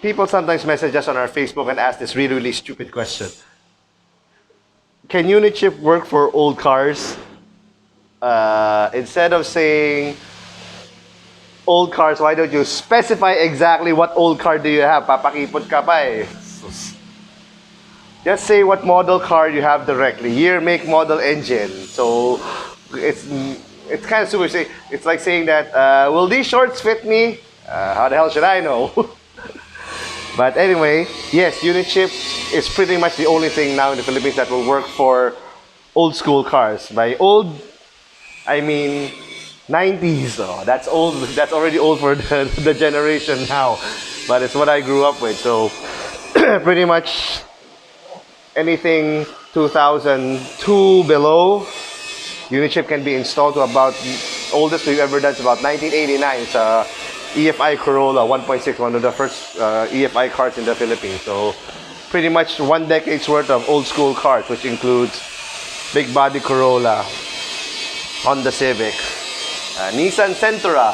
people sometimes message us on our Facebook and ask this really, really stupid question. Can Unichip work for old cars? Instead of saying old cars, why don't you specify exactly what old car do you have? Papakipot ka pa eh. Just say what model car you have directly. Year, make, model, engine. So it's kind of super. It's like saying that, will these shorts fit me? How the hell should I know? But anyway, yes, Unichip is pretty much the only thing now in the Philippines that will work for old school cars. By old, I mean 90s. Oh, that's old. That's already old for the generation now. But it's what I grew up with. So pretty much anything 2002 below, Unichip can be installed to about, oldest we've ever done is about 1989. It's a EFI Corolla 1.6, one of the first EFI cars in the Philippines. So pretty much 1 decade's worth of old school cars, which includes big body Corolla, Honda Civic, Nissan Sentra.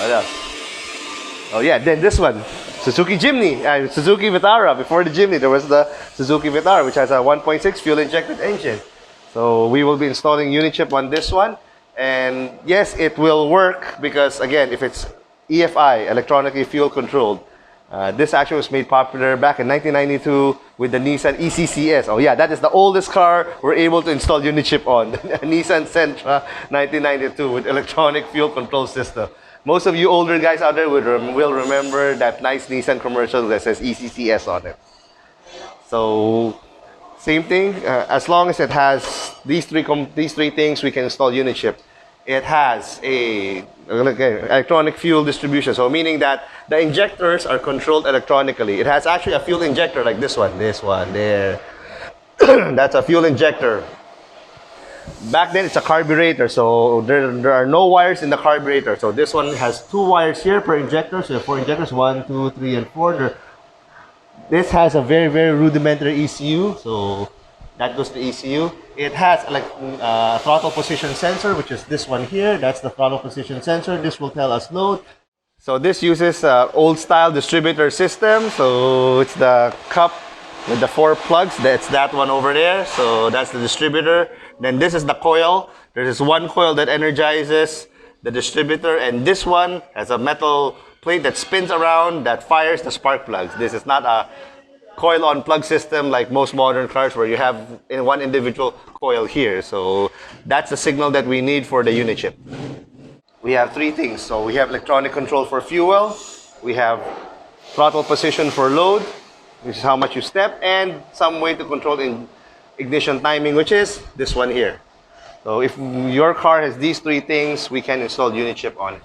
What else? Oh yeah, then this one, Suzuki Jimny, Suzuki Vitara. Before the Jimny, there was the Suzuki Vitara, which has a 1.6 fuel-injected engine. So we will be installing Unichip on this one. And yes, it will work because, again, if it's EFI, electronically fuel controlled, this actually was made popular back in 1992 with the Nissan ECCS. Oh yeah, that is the oldest car we're able to install Unichip on. Nissan Sentra 1992 with electronic fuel control system. Most of you older guys out there will remember that nice Nissan commercial that says ECCS on it. So same thing, as long as it has these three things, we can install Unichip. It has a electronic fuel distribution, so meaning that the injectors are controlled electronically. It has actually a fuel injector like this one there. That's a fuel injector. Back then, it's a carburetor, so there are no wires in the carburetor. So this one has 2 wires here per injector. So you have 4 injectors, 1, 2, 3, and 4. This has a very, very rudimentary ECU, so that goes to ECU. It has like a throttle position sensor, which is this one here. That's the throttle position sensor. This will tell us load. So this uses old style distributor system. So it's the cup with the 4 plugs. That's that one over there. So that's the distributor. Then this is the coil. There is one coil that energizes the distributor, and this one has a metal plate that spins around that fires the spark plugs. This is not a coil on plug system like most modern cars where you have in one individual coil here. So that's the signal that we need for the Unichip. We have 3 things. So we have electronic control for fuel, we have throttle position for load, which is how much you step, and some way to control ignition timing, which is this one here. So if your car has these 3 things, we can install Unichip on it.